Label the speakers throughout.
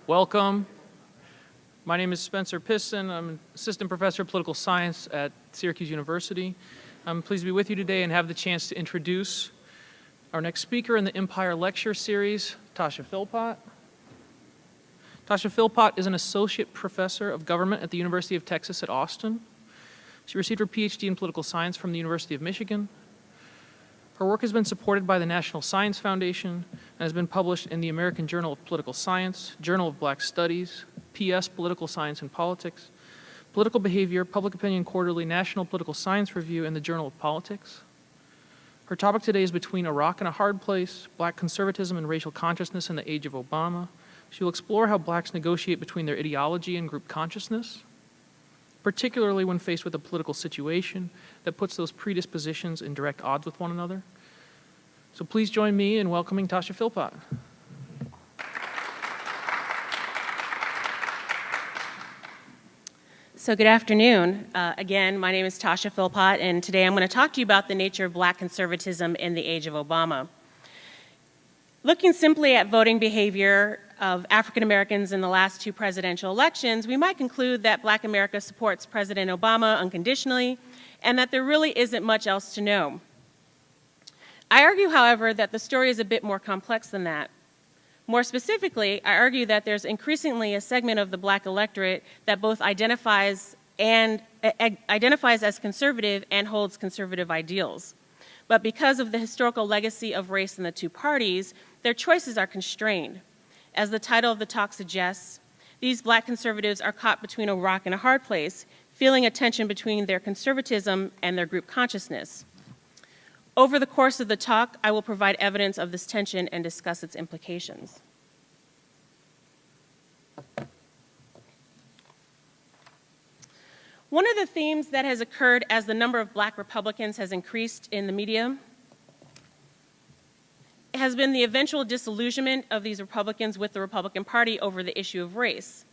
Speaker 1: Welcome. My name is Spencer Piston. I'm an assistant professor of political science at Syracuse University. I'm pleased to be with you today and have the chance to introduce our next speaker in the Empire Lecture Series, Tasha Philpott. Tasha Philpott is an associate professor of government at the University of Texas at Austin. She received her PhD in political science from the University of Michigan. Her work has been supported by the National Science Foundation and has been published in the American Journal of Political Science, Journal of Black Studies, PS Political Science and Politics, Political Behavior, Public Opinion Quarterly, National Political Science Review, and the Journal of Politics. Her topic today is Between a Rock and a Hard Place, Black Conservatism and Racial Consciousness in the Age of Obama. She will explore how blacks negotiate between their ideology and group consciousness, particularly when faced with a political situation that puts those predispositions in direct odds with one another. So please join me in welcoming Tasha Philpott.
Speaker 2: So good afternoon. Again, my name is Tasha Philpott, and today I'm going to talk to you about the nature of black conservatism in the age of Obama. Looking simply at voting behavior of African Americans in the last two presidential elections, we might conclude that Black America supports President Obama unconditionally and that there really isn't much else to know. I argue, however, that the story is a bit more complex than that. More specifically, I argue that there's increasingly a segment of the black electorate that both identifies as conservative and holds conservative ideals. But because of the historical legacy of race in the two parties, their choices are constrained. As the title of the talk suggests, these black conservatives are caught between a rock and a hard place, feeling a tension between their conservatism and their group consciousness. Over the course of the talk, I will provide evidence of this tension and discuss its implications. One of the themes that has occurred as the number of black Republicans has increased in the media has been the eventual disillusionment of these Republicans with the Republican Party over the issue of race.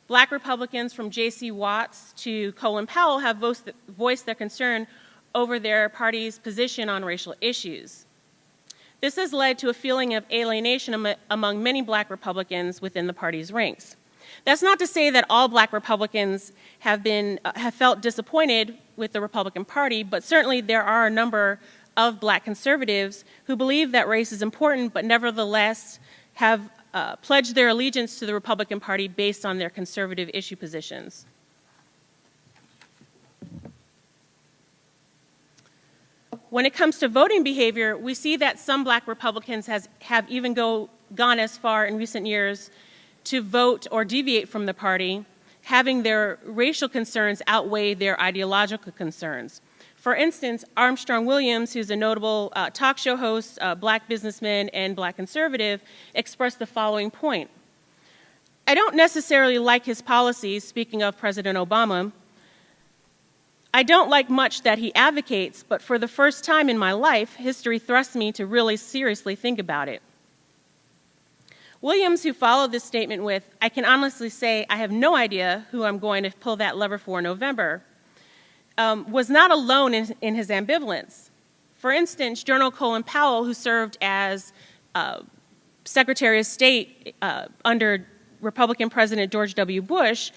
Speaker 2: Black Republicans from J.C. Watts to Colin Powell have voiced their concern over their party's position on racial issues. This has led to a feeling of alienation among many black Republicans within the party's ranks. That's not to say that all black Republicans have felt disappointed with the Republican Party, but certainly there are a number of black conservatives who believe that race is important, but nevertheless have pledged their allegiance to the Republican Party based on their conservative issue positions. When it comes to voting behavior, we see that some black Republicans have even gone as far in recent years to vote or deviate from the party, having their racial concerns outweigh their ideological concerns. For instance, Armstrong Williams, who's a notable talk show host, black businessman, and black conservative, expressed the following point. I don't necessarily like his policies, speaking of President Obama. I don't like much that he advocates, but for the first time in my life, history thrusts me to really seriously think about it. Williams, who followed this statement with, I can honestly say I have no idea who I'm going to pull that lever for in November, was not alone in his ambivalence. For instance, General Colin Powell, who served as Secretary of State under Republican President George W. Bush,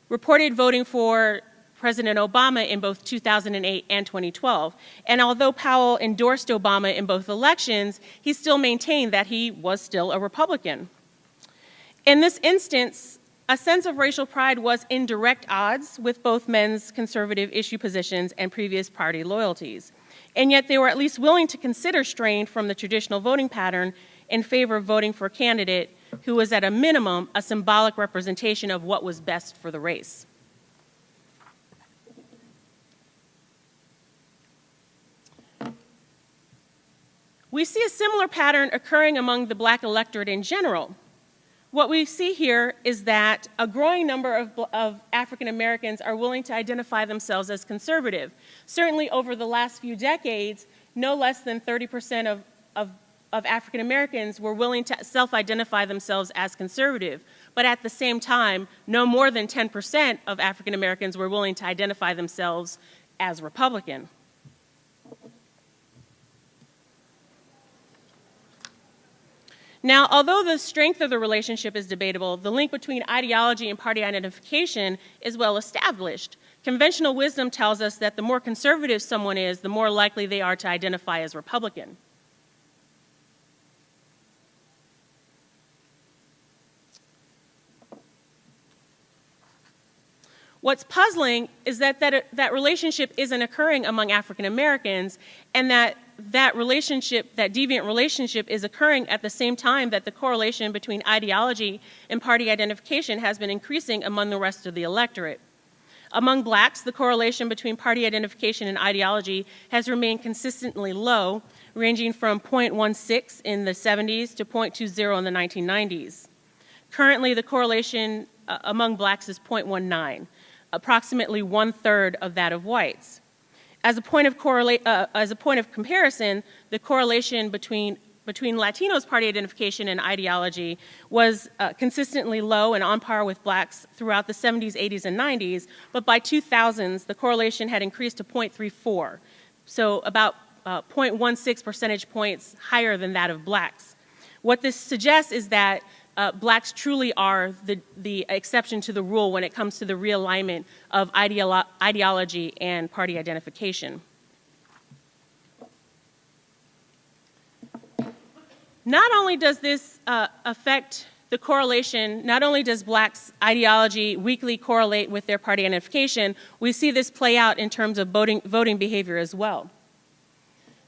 Speaker 2: reported voting for President Obama in both 2008 and 2012. And although Powell endorsed Obama in both elections, he still maintained that he was still a Republican. In this instance, a sense of racial pride was in direct odds with both men's conservative issue positions and previous party loyalties. And yet they were at least willing to consider straying from the traditional voting pattern in favor of voting for a candidate who was at a minimum a symbolic representation of what was best for the race. We see a similar pattern occurring among the black electorate in general. What we see here is that a growing number of African Americans are willing to identify themselves as conservative. Certainly over the last few decades, no less than 30% of African Americans were willing to self-identify themselves as conservative. But at the same time, no more than 10% of African Americans were willing to identify themselves as Republican. Now, although the strength of the relationship is debatable, the link between ideology and party identification is well established. Conventional wisdom tells us that the more conservative someone is, the more likely they are to identify as Republican. What's puzzling is that relationship isn't occurring among African Americans, and that deviant relationship is occurring at the same time that the correlation between ideology and party identification has been increasing among the rest of the electorate. Among blacks, the correlation between party identification and ideology has remained consistently low, ranging from 0.16 in the 70s to 0.20 in the 1990s. Currently, the correlation among blacks is 0.19, approximately 1/3 of that of whites. As a point of comparison, the correlation between Latinos' party identification and ideology was consistently low and on par with blacks throughout the 70s, 80s, and 90s, but by 2000s, the correlation had increased to 0.34, so about 0.16 percentage points higher than that of blacks. What this suggests is that blacks truly are the exception to the rule when it comes to the realignment of ideology and party identification. Not only does this affect the correlation, not only does blacks' ideology weakly correlate with their party identification, we see this play out in terms of voting behavior as well.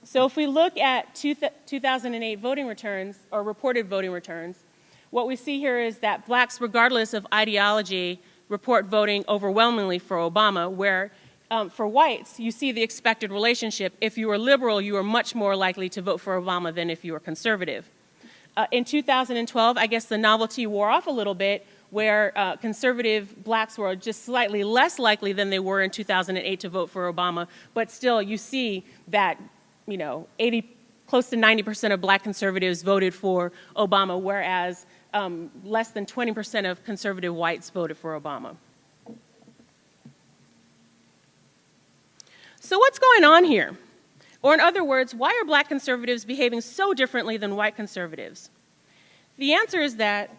Speaker 2: So if we look at 2008 voting returns, or reported voting returns, what we see here is that blacks, regardless of ideology, report voting overwhelmingly for Obama, where for whites, you see the expected relationship. If you are liberal, you are much more likely to vote for Obama than if you are conservative. In 2012, I guess the novelty wore off a little bit, where conservative blacks were just slightly less likely than they were in 2008 to vote for Obama, but still you see that, close to 90% of black conservatives voted for Obama, whereas less than 20% of conservative whites voted for Obama. So what's going on here? Or in other words, why are black conservatives behaving so differently than white conservatives? The answer is that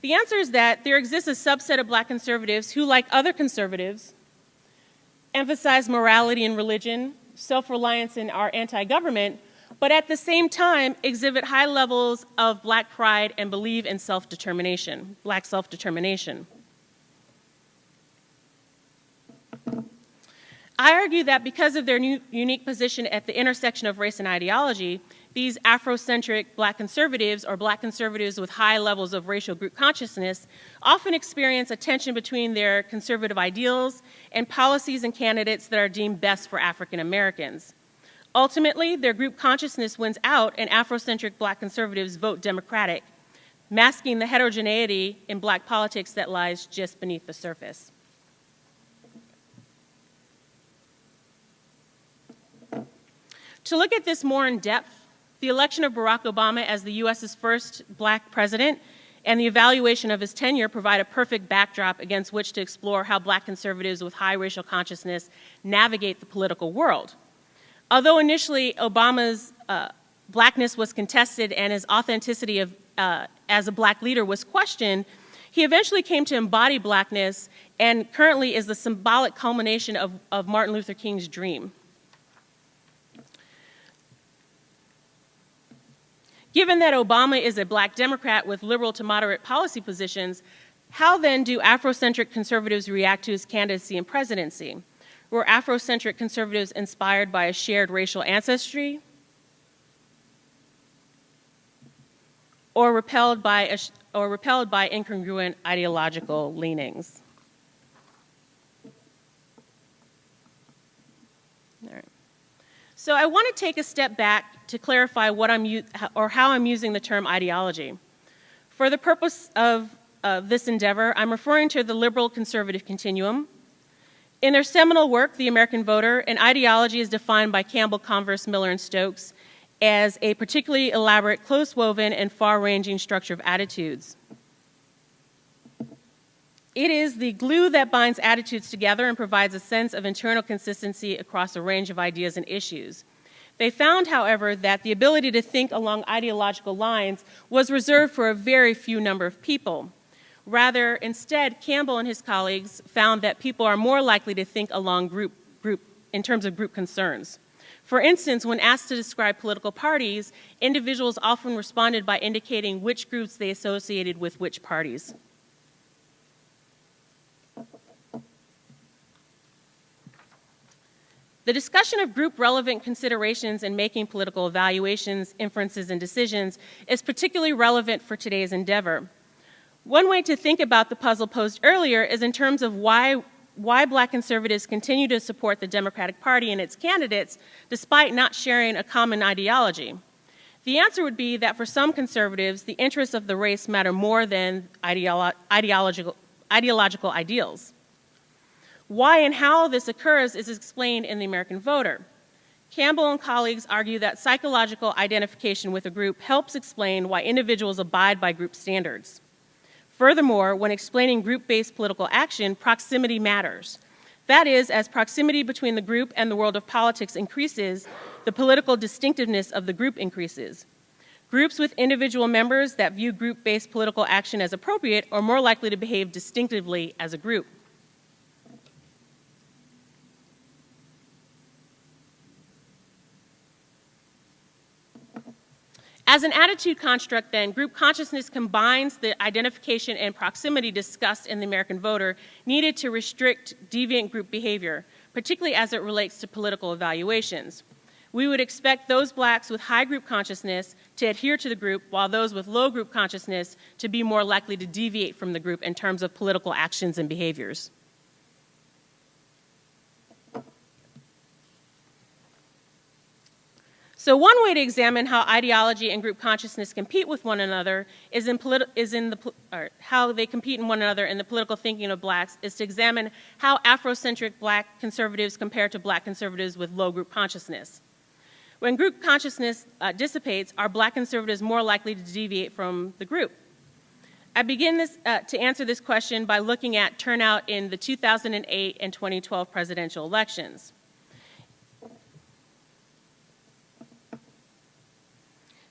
Speaker 2: there exists a subset of black conservatives who, like other conservatives, emphasize morality and religion, self-reliance, and are anti-government, but at the same time exhibit high levels of black pride and believe in self-determination, black self-determination. I argue that because of their unique position at the intersection of race and ideology, these Afrocentric black conservatives, or black conservatives with high levels of racial group consciousness, often experience a tension between their conservative ideals and policies and candidates that are deemed best for African Americans. Ultimately, their group consciousness wins out and Afrocentric black conservatives vote Democratic, masking the heterogeneity in black politics that lies just beneath the surface. To look at this more in depth, the election of Barack Obama as the U.S.'s first black president and the evaluation of his tenure provide a perfect backdrop against which to explore how black conservatives with high racial consciousness navigate the political world. Although initially Obama's blackness was contested and his authenticity as a black leader was questioned, he eventually came to embody blackness and currently is the symbolic culmination of Martin Luther King's dream. Given that Obama is a black Democrat with liberal to moderate policy positions, how then do Afrocentric conservatives react to his candidacy and presidency? Were Afrocentric conservatives inspired by a shared racial ancestry? Or repelled by incongruent ideological leanings? All right. So I want to take a step back to clarify how I'm using the term ideology. For the purpose of this endeavor, I'm referring to the liberal conservative continuum. In their seminal work, The American Voter, an ideology is defined by Campbell, Converse, Miller, and Stokes as a particularly elaborate, close-woven, and far-ranging structure of attitudes. It is the glue that binds attitudes together and provides a sense of internal consistency across a range of ideas and issues. They found, however, that the ability to think along ideological lines was reserved for a very few number of people. Rather, instead, Campbell and his colleagues found that people are more likely to think along in terms of group concerns. For instance, when asked to describe political parties, individuals often responded by indicating which groups they associated with which parties. The discussion of group-relevant considerations in making political evaluations, inferences, and decisions is particularly relevant for today's endeavor. One way to think about the puzzle posed earlier is in terms of why Black conservatives continue to support the Democratic Party and its candidates despite not sharing a common ideology. The answer would be that for some conservatives, the interests of the race matter more than ideological ideals. Why and how this occurs is explained in The American Voter. Campbell and colleagues argue that psychological identification with a group helps explain why individuals abide by group standards. Furthermore, when explaining group-based political action, proximity matters. That is, as proximity between the group and the world of politics increases, the political distinctiveness of the group increases. Groups with individual members that view group-based political action as appropriate are more likely to behave distinctively as a group. As an attitude construct, then, group consciousness combines the identification and proximity discussed in The American Voter needed to restrict deviant group behavior, particularly as it relates to political evaluations. We would expect those Blacks with high group consciousness to adhere to the group, while those with low group consciousness to be more likely to deviate from the group in terms of political actions and behaviors. So one way to examine how ideology and group consciousness compete with one another how they compete in one another in the political thinking of Blacks is to examine how Afrocentric Black conservatives compare to Black conservatives with low group consciousness. When group consciousness dissipates, are Black conservatives more likely to deviate from the group? I begin to answer this question by looking at turnout in the 2008 and 2012 presidential elections.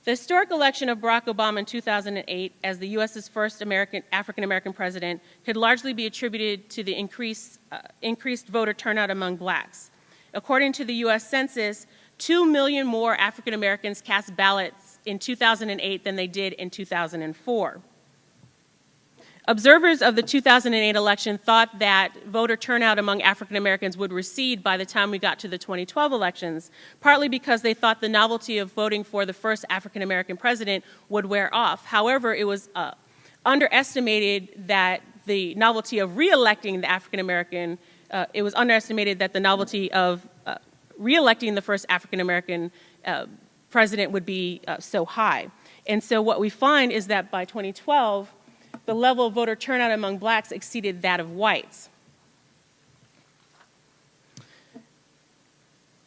Speaker 2: The historic election of Barack Obama in 2008 as the U.S.'s first African-American president could largely be attributed to the increased voter turnout among Blacks. According to the U.S. Census, 2 million more African-Americans cast ballots in 2008 than they did in 2004. Observers of the 2008 election thought that voter turnout among African Americans would recede by the time we got to the 2012 elections, partly because they thought the novelty of voting for the first African American president would wear off. However, it was underestimated that the novelty of re-electing the African American, it was underestimated that the novelty of re-electing the first African American president would be so high. And so what we find is that by 2012, the level of voter turnout among Blacks exceeded that of whites.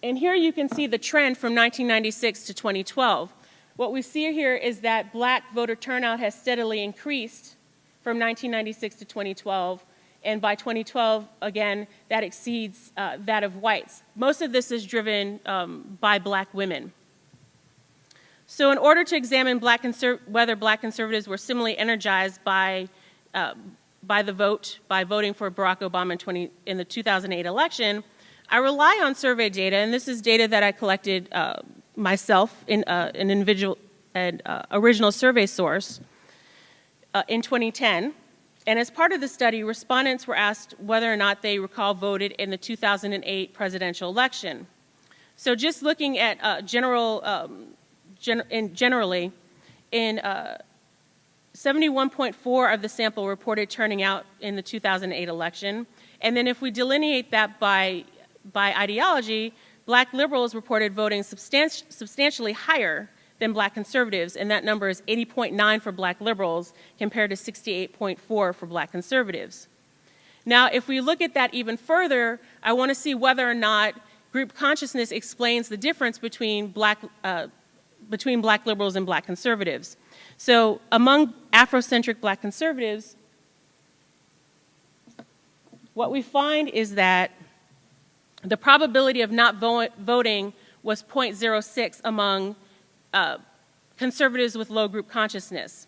Speaker 2: And here you can see the trend from 1996 to 2012. What we see here is that Black voter turnout has steadily increased from 1996 to 2012, and by 2012, again, that exceeds that of whites. Most of this is driven by Black women. So in order to examine whether Black conservatives were similarly energized by the vote, by voting for Barack Obama in the 2008 election, I rely on survey data, and this is data that I collected myself in an original survey source in 2010. And as part of the study, respondents were asked whether or not they recall voted in the 2008 presidential election. So just looking at generally, 71.4% of the sample reported turning out in the 2008 election. And then if we delineate that by ideology, Black liberals reported voting substantially higher than Black conservatives, and that number is 80.9 for Black liberals compared to 68.4 for Black conservatives. Now, if we look at that even further, I want to see whether or not group consciousness explains the difference between Black liberals and Black conservatives. So among Afrocentric Black conservatives, what we find is that the probability of not voting was 0.06 among conservatives with low group consciousness.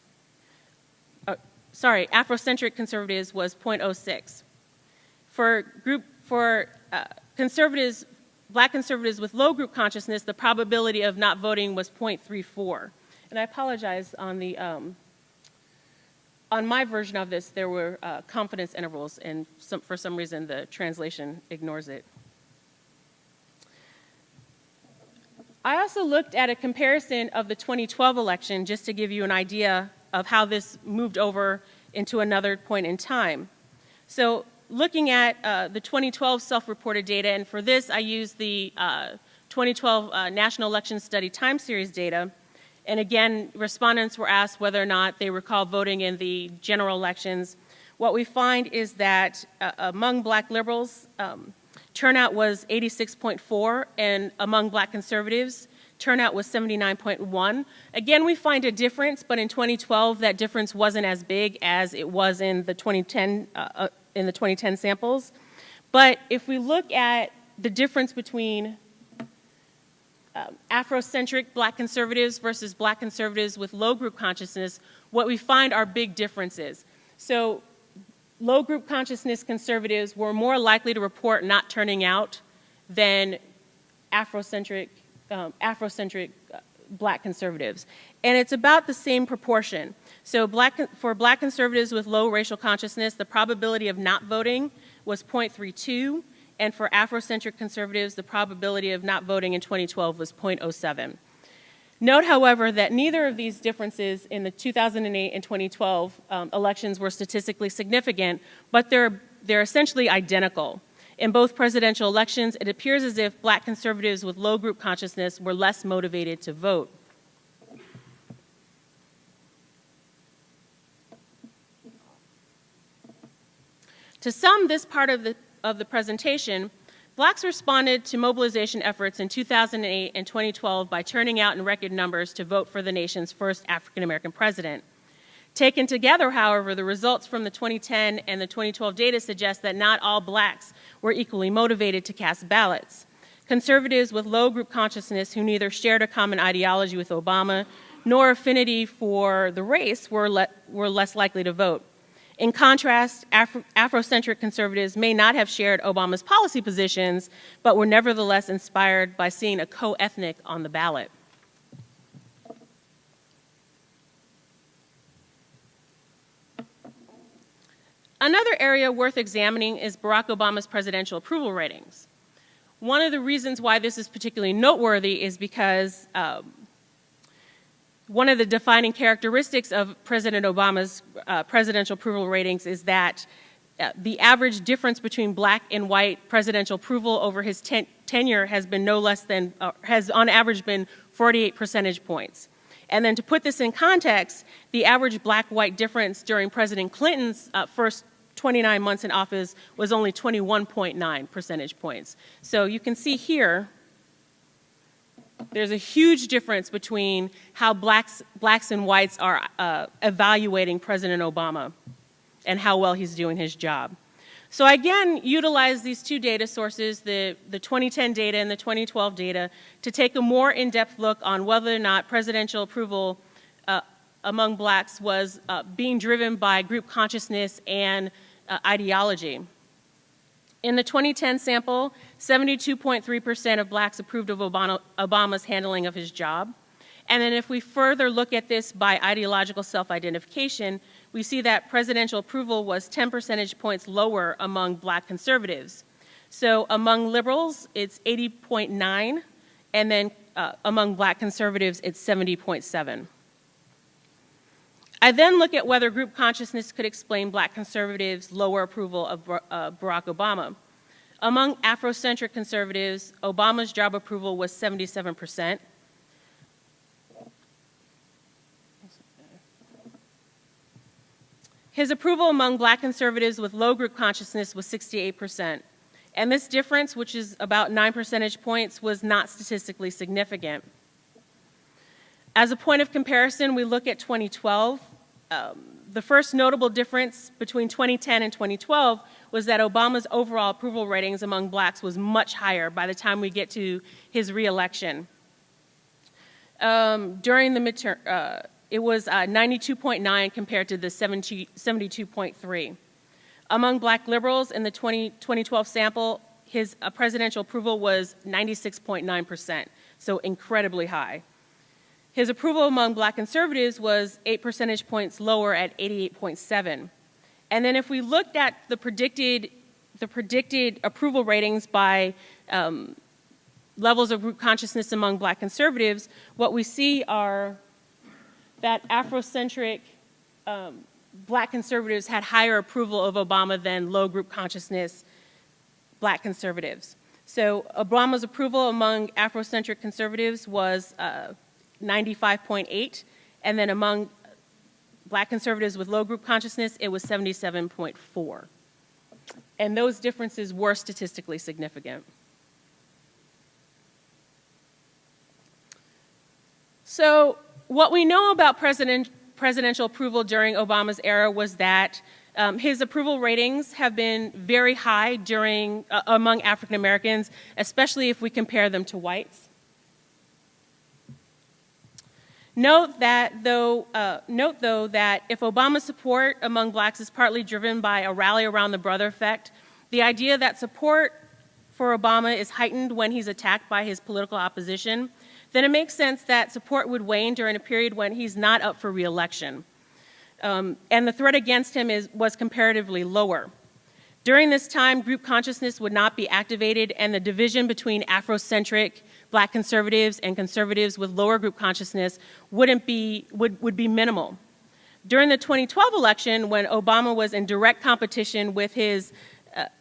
Speaker 2: Afrocentric conservatives was 0.06. For conservatives, Black conservatives with low group consciousness, the probability of not voting was 0.34. And I apologize, on my version of this, there were confidence intervals, and for some reason the translation ignores it. I also looked at a comparison of the 2012 election just to give you an idea of how this moved over into another point in time. So looking at the 2012 self-reported data, and for this I used the 2012 National Election Study time series data, and again, respondents were asked whether or not they recall voting in the general elections. What we find is that among Black liberals, turnout was 86.4, and among Black conservatives, turnout was 79.1. Again, we find a difference, but in 2012, that difference wasn't as big as it was in the 2010 samples. But if we look at the difference between Afrocentric Black conservatives versus Black conservatives with low group consciousness, what we find are big differences. So low group consciousness conservatives were more likely to report not turning out than Afrocentric Black conservatives. And it's about the same proportion. So for Black conservatives with low racial consciousness, the probability of not voting was 0.32, and for Afrocentric conservatives, the probability of not voting in 2012 was 0.07. Note, however, that neither of these differences in the 2008 and 2012 elections were statistically significant, but they're essentially identical. In both presidential elections, it appears as if Black conservatives with low group consciousness were less motivated to vote. To sum this part of the presentation, Blacks responded to mobilization efforts in 2008 and 2012 by turning out in record numbers to vote for the nation's first African-American president. Taken together, however, the results from the 2010 and the 2012 data suggest that not all Blacks were equally motivated to cast ballots. Conservatives with low group consciousness who neither shared a common ideology with Obama nor affinity for the race were less likely to vote. In contrast, Afrocentric conservatives may not have shared Obama's policy positions, but were nevertheless inspired by seeing a co-ethnic on the ballot. Another area worth examining is Barack Obama's presidential approval ratings. One of the reasons why this is particularly noteworthy is because one of the defining characteristics of President Obama's presidential approval ratings is that the average difference between Black and white presidential approval over his tenure has been no less than, has on average been 48 percentage points. And then to put this in context, the average Black-white difference during President Clinton's first 29 months in office was only 21.9 percentage points. So you can see here, there's a huge difference between how blacks and whites are evaluating President Obama and how well he's doing his job. So I again utilize these two data sources, the 2010 data and the 2012 data, to take a more in-depth look on whether or not presidential approval among Blacks was being driven by group consciousness and ideology. In the 2010 sample, 72.3% of Blacks approved of Obama's handling of his job. And then if we further look at this by ideological self-identification, we see that presidential approval was 10 percentage points lower among Black conservatives. So among liberals, it's 80.9, and then among Black conservatives, it's 70.7. I then look at whether group consciousness could explain Black conservatives' lower approval of Barack Obama. Among Afrocentric conservatives, Obama's job approval was 77%. His approval among Black conservatives with low group consciousness was 68%. And this difference, which is about 9 percentage points, was not statistically significant. As a point of comparison, we look at 2012. The first notable difference between 2010 and 2012 was that Obama's overall approval ratings among blacks was much higher by the time we get to his reelection. During the midterm, it was 92.9 compared to the 72.3. Among black liberals in the 2012 sample, his presidential approval was 96.9%, so incredibly high. His approval among black conservatives was 8 percentage points lower at 88.7. And then if we looked at the predicted approval ratings by levels of group consciousness among black conservatives, what we see are that Afrocentric black conservatives had higher approval of Obama than low group consciousness black conservatives. So Obama's approval among Afrocentric conservatives was 95.8, and then among black conservatives with low group consciousness, it was 77.4. And those differences were statistically significant. So what we know about presidential approval during Obama's era was that his approval ratings have been very high among African Americans, especially if we compare them to whites. Note, though, that if Obama's support among blacks is partly driven by a rally around the brother effect, the idea that support for Obama is heightened when he's attacked by his political opposition, then it makes sense that support would wane during a period when he's not up for re-election. And the threat against him was comparatively lower. During this time, group consciousness would not be activated, and the division between Afrocentric black conservatives and conservatives with lower group consciousness would be minimal. During the 2012 election, when Obama was in direct competition with his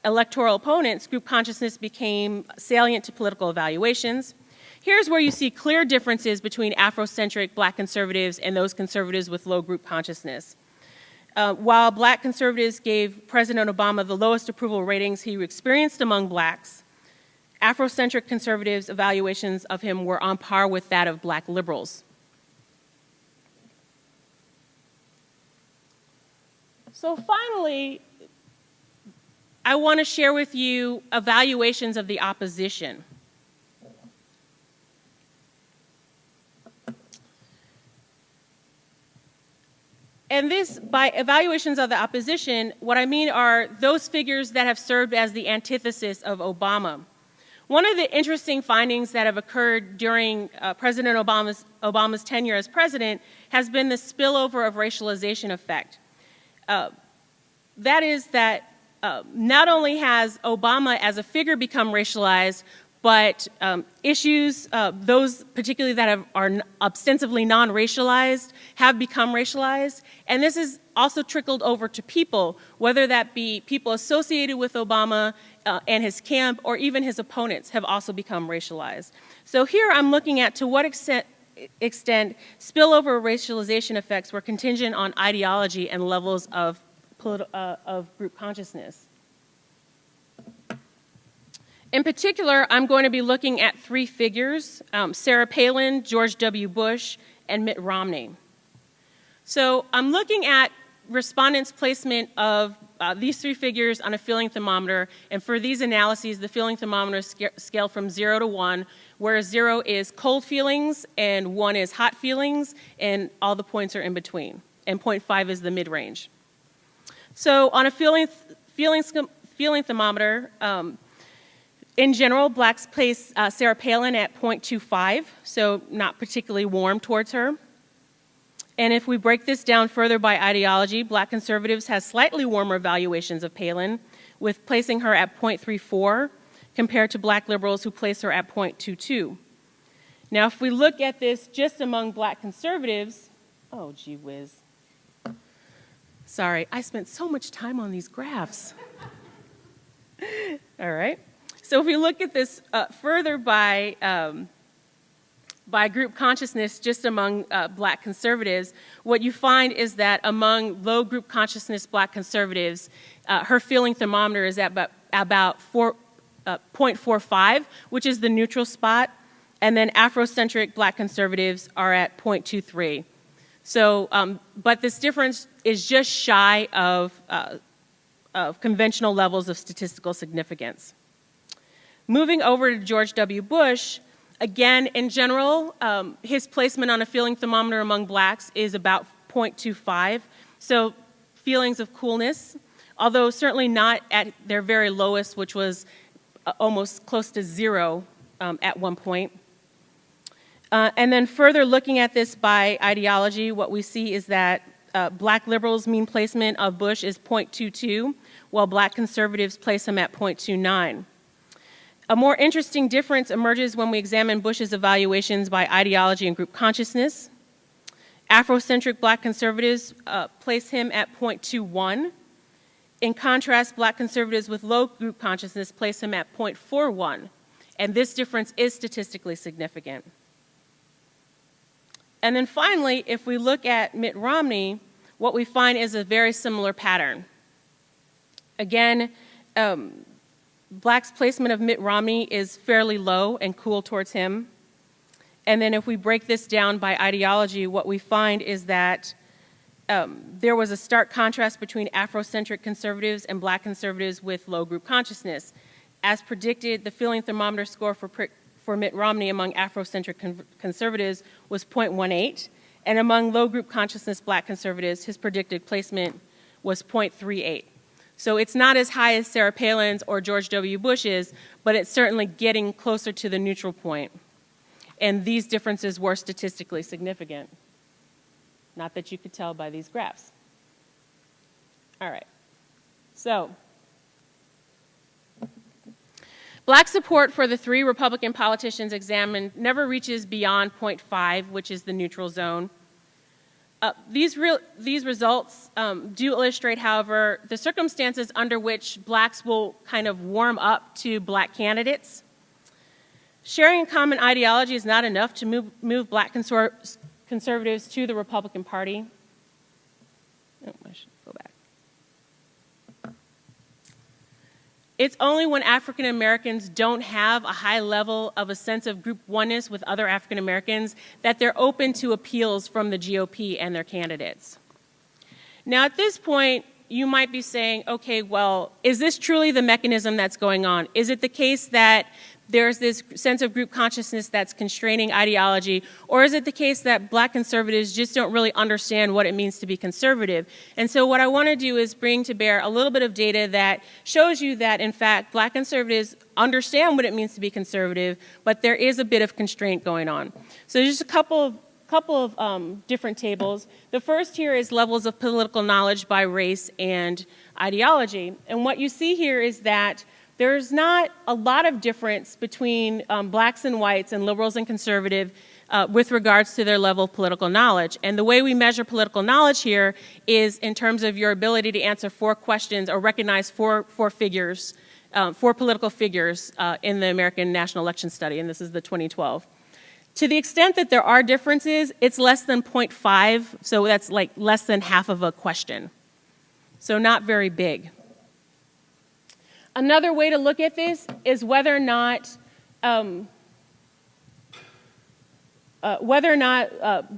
Speaker 2: electoral opponents, group consciousness became salient to political evaluations. Here's where you see clear differences between Afrocentric black conservatives and those conservatives with low group consciousness. While black conservatives gave President Obama the lowest approval ratings he experienced among blacks, Afrocentric conservatives' evaluations of him were on par with that of black liberals. So finally, I want to share with you evaluations of the opposition. And this, by evaluations of the opposition, what I mean are those figures that have served as the antithesis of Obama. One of the interesting findings that have occurred during President Obama's tenure as president has been the spillover of racialization effect. That is that not only has Obama as a figure become racialized, but issues, those particularly that are ostensibly non-racialized, have become racialized. And this has also trickled over to people, whether that be people associated with Obama and his camp, or even his opponents have also become racialized. So here I'm looking at to what extent spillover racialization effects were contingent on ideology and levels of group consciousness. In particular, I'm going to be looking at three figures, Sarah Palin, George W. Bush, and Mitt Romney. So I'm looking at respondents' placement of these three figures on a feeling thermometer, and for these analyses, the feeling thermometer scale from 0 to 1, where 0 is cold feelings and 1 is hot feelings, and all the points are in between, and 0.5 is the mid-range. So on a feeling thermometer, in general, blacks place Sarah Palin at 0.25, so not particularly warm towards her. And if we break this down further by ideology, black conservatives have slightly warmer evaluations of Palin, with placing her at 0.34, compared to black liberals who place her at 0.22. Now, if we look at this just among black conservatives, oh, gee whiz. Sorry, I spent so much time on these graphs. All right. So if we look at this further by group consciousness just among black conservatives, what you find is that among low group consciousness black conservatives, her feeling thermometer is at about 0.45, which is the neutral spot, and then Afrocentric black conservatives are at 0.23. So, but this difference is just shy of conventional levels of statistical significance. Moving over to George W. Bush, again, in general, his placement on a feeling thermometer among blacks is about 0.25, so feelings of coolness, although certainly not at their very lowest, which was almost close to 0 at one point. And then further looking at this by ideology, what we see is that black liberals' mean placement of Bush is 0.22, while black conservatives place him at 0.29. A more interesting difference emerges when we examine Bush's evaluations by ideology and group consciousness. Afrocentric Black Conservatives place him at 0.21. In contrast, Black conservatives with low group consciousness place him at 0.41, and this difference is statistically significant. And then finally, if we look at Mitt Romney, what we find is a very similar pattern. Again, blacks' placement of Mitt Romney is fairly low and cool towards him. And then if we break this down by ideology, what we find is that there was a stark contrast between Afrocentric conservatives and black conservatives with low group consciousness. As predicted, the feeling thermometer score for Mitt Romney among Afrocentric conservatives was 0.18, and among low group consciousness black conservatives, his predicted placement was 0.38. So it's not as high as Sarah Palin's or George W. Bush's, but it's certainly getting closer to the neutral point. And these differences were statistically significant. Not that you could tell by these graphs. All right. So, black support for the 3 Republican politicians examined never reaches beyond 0.5, which is the neutral zone. These results do illustrate, however, the circumstances under which blacks will kind of warm up to black candidates. Sharing a common ideology is not enough to move black conservatives to the Republican Party. Oh, I should go back. It's only when African Americans don't have a high level of a sense of group oneness with other African Americans that they're open to appeals from the GOP and their candidates. Now, at this point, you might be saying, okay, well, is this truly the mechanism that's going on? Is it the case that there's this sense of group consciousness that's constraining ideology, or is it the case that black conservatives just don't really understand what it means to be conservative? And so what I want to do is bring to bear a little bit of data that shows you that, in fact, black conservatives understand what it means to be conservative, but there is a bit of constraint going on. So just a couple of different tables. The first here is levels of political knowledge by race and ideology. And what you see here is that there's not a lot of difference between blacks and whites and liberals and conservative with regards to their level of political knowledge. And the way we measure political knowledge here is in terms of your ability to answer 4 questions or recognize four political figures in the American National Election Study, and this is the 2012. To the extent that there are differences, it's less than 0.5, so that's like less than half of a question. So not very big. Another way to look at this is whether or not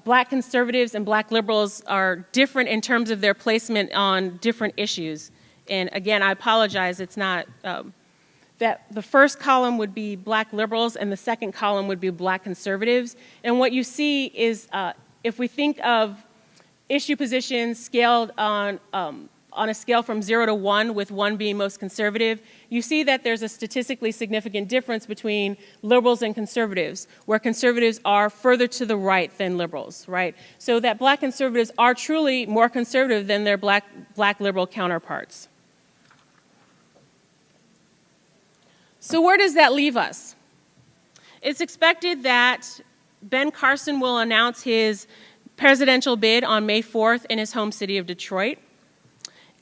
Speaker 2: black conservatives and black liberals are different in terms of their placement on different issues. And again, I apologize, it's not, that the first column would be black liberals and the second column would be black conservatives. And what you see is if we think of issue positions scaled on a scale from 0 to 1, with 1 being most conservative, you see that there's a statistically significant difference between liberals and conservatives, where conservatives are further to the right than liberals, right? So that black conservatives are truly more conservative than their black liberal counterparts. So where does that leave us? It's expected that Ben Carson will announce his presidential bid on May 4th in his home city of Detroit.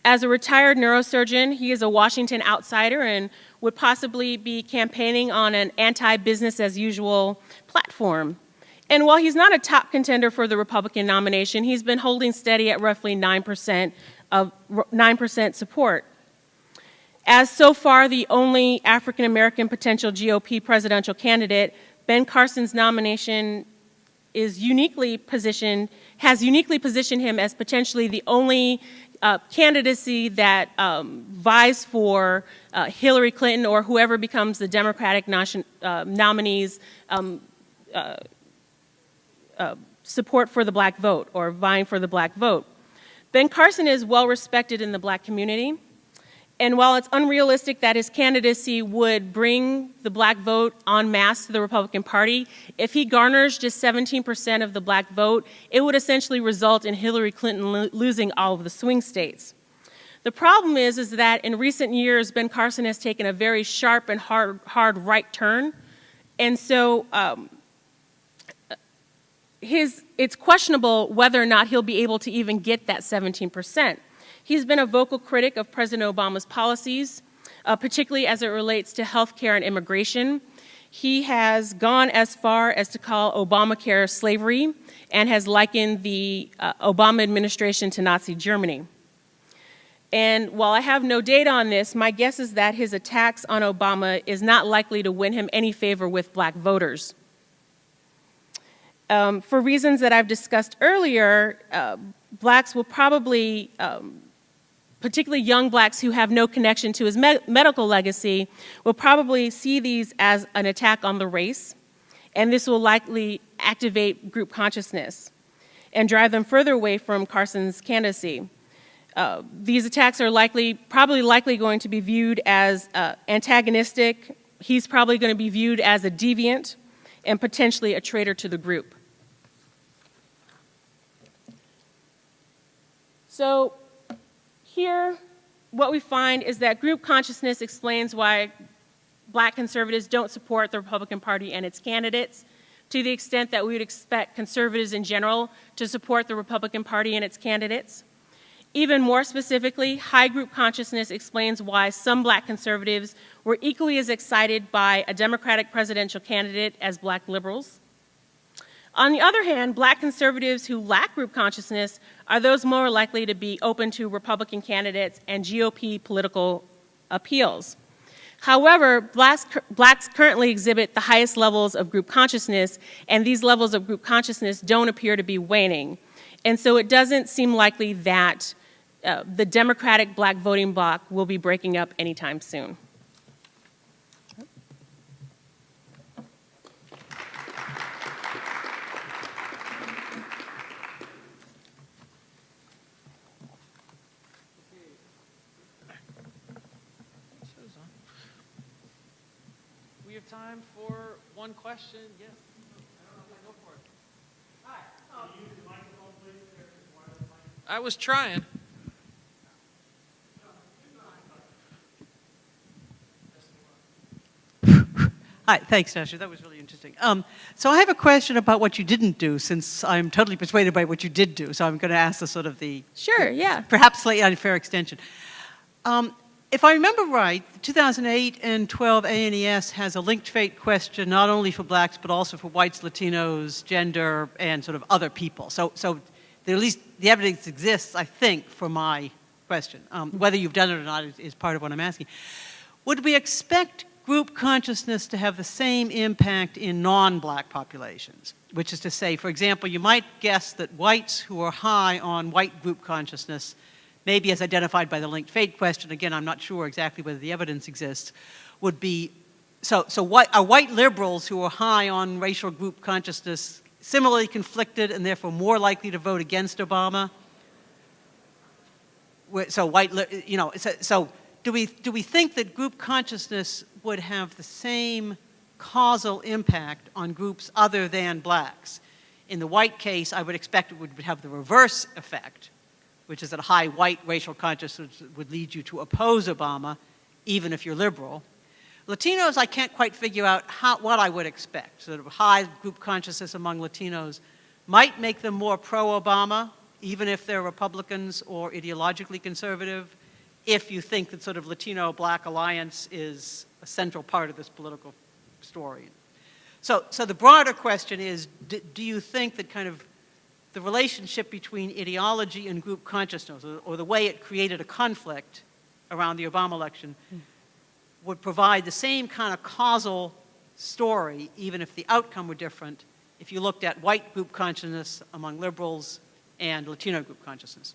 Speaker 2: As a retired neurosurgeon, he is a Washington outsider and would possibly be campaigning on an anti-business-as-usual platform. And while he's not a top contender for the Republican nomination, he's been holding steady at roughly 9% support. As so far the only African-American potential GOP presidential candidate, Ben Carson's nomination has uniquely positioned him as potentially the only candidacy that vies for Hillary Clinton or whoever becomes the Democratic nominee's support for the black vote or vying for the black vote. Ben Carson is well respected in the black community, and while it's unrealistic that his candidacy would bring the black vote en masse to the Republican Party, if he garners just 17% of the black vote, it would essentially result in Hillary Clinton losing all of the swing states. The problem is that in recent years, Ben Carson has taken a very sharp and hard right turn, and so it's questionable whether or not he'll be able to even get that 17%. He's been a vocal critic of President Obama's policies, particularly as it relates to health care and immigration. He has gone as far as to call Obamacare slavery and has likened the Obama administration to Nazi Germany. And while I have no data on this, my guess is that his attacks on Obama is not likely to win him any favor with black voters. For reasons that I've discussed earlier, blacks will probably, particularly young blacks who have no connection to his medical legacy, will probably see these as an attack on the race, and this will likely activate group consciousness and drive them further away from Carson's candidacy. These attacks are probably likely going to be viewed as antagonistic. He's probably going to be viewed as a deviant and potentially a traitor to the group. So here, what we find is that group consciousness explains why black conservatives don't support the Republican Party and its candidates, to the extent that we would expect conservatives in general to support the Republican Party and its candidates. Even more specifically, high group consciousness explains why some black conservatives were equally as excited by a Democratic presidential candidate as black liberals. On the other hand, black conservatives who lack group consciousness are those more likely to be open to Republican candidates and GOP political appeals. However, blacks currently exhibit the highest levels of group consciousness, and these levels of group consciousness don't appear to be waning. And so it doesn't seem likely that the Democratic black voting bloc will be breaking up anytime soon.
Speaker 1: We have time for one question. Yes. Go for it. Hi. Can you use the microphone, please? I was trying.
Speaker 3: Hi, thanks, Tasha. That was really interesting. So I have a question about what you didn't do, since I'm totally persuaded by what you did do. So I'm going to ask
Speaker 2: Sure, yeah.
Speaker 3: Perhaps slightly unfair extension. If I remember right, 2008 and 12 ANES has a linked fate question not only for blacks but also for whites, Latinos, gender, and sort of other people. So at least the evidence exists, I think, for my question. Whether you've done it or not is part of what I'm asking. Would we expect group consciousness to have the same impact in non-black populations? Which is to say, for example, you might guess that whites who are high on white group consciousness, maybe as identified by the linked fate question, again, I'm not sure exactly whether the evidence exists, would be, are white liberals who are high on racial group consciousness similarly conflicted and therefore more likely to vote against Obama? So do we think that group consciousness would have the same causal impact on groups other than blacks? In the white case, I would expect it would have the reverse effect, which is that a high white racial consciousness would lead you to oppose Obama, even if you're liberal. Latinos, I can't quite figure out what I would expect. Sort of high group consciousness among Latinos might make them more pro-Obama, even if they're Republicans or ideologically conservative, if you think that sort of Latino-Black alliance is a central part of this political story. So the broader question is, do you think that kind of the relationship between ideology and group consciousness, or the way it created a conflict around the Obama election, would provide the same kind of causal story, even if the outcome were different, if you looked at white group consciousness among liberals and Latino group consciousness?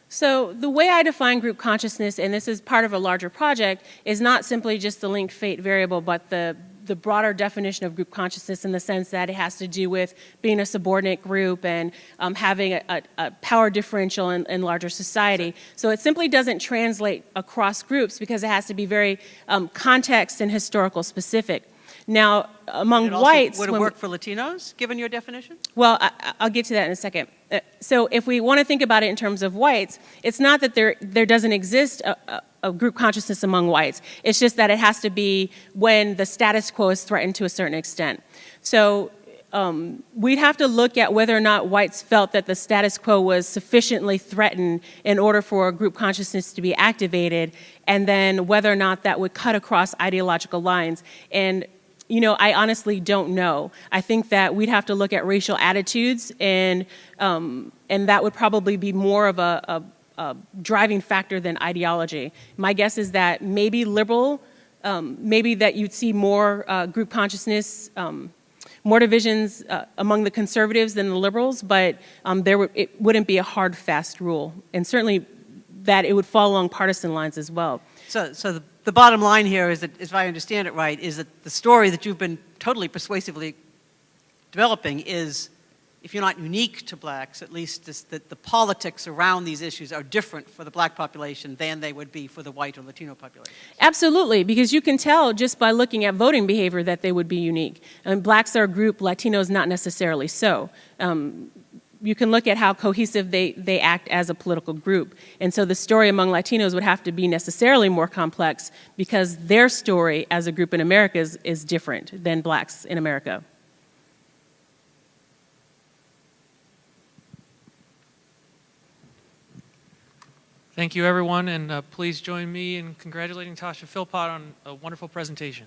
Speaker 2: So the way I define group consciousness, and this is part of a larger project, is not simply just the linked fate variable, but the broader definition of group consciousness in the sense that it has to do with being a subordinate group and having a power differential in larger society. So it simply doesn't translate across groups because it has to be very context and historical specific. Now, among whites...
Speaker 3: Would it work for Latinos, given your definition?
Speaker 2: Well, I'll get to that in a second. So if we want to think about it in terms of whites, it's not that there doesn't exist a group consciousness among whites. It's just that it has to be when the status quo is threatened to a certain extent. So we'd have to look at whether or not whites felt that the status quo was sufficiently threatened in order for a group consciousness to be activated, and then whether or not that would cut across ideological lines. And I honestly don't know. I think that we'd have to look at racial attitudes, and that would probably be more of a driving factor than ideology. My guess is that maybe liberal, maybe that you'd see more group consciousness, more divisions among the conservatives than the liberals, but it wouldn't be a hard, fast rule, and certainly that it would fall along partisan lines as well.
Speaker 3: So the bottom line here is that, if I understand it right, is that the story that you've been totally persuasively developing is, if you're not unique to blacks, at least that the politics around these issues are different for the black population than they would be for the white or Latino population.
Speaker 2: Absolutely, because you can tell just by looking at voting behavior that they would be unique. Blacks are a group, Latinos not necessarily so. You can look at how cohesive they act as a political group. And so the story among Latinos would have to be necessarily more complex because their story as a group in America is different than blacks in America.
Speaker 1: Thank you, everyone, and please join me in congratulating Tasha Philpott on a wonderful presentation.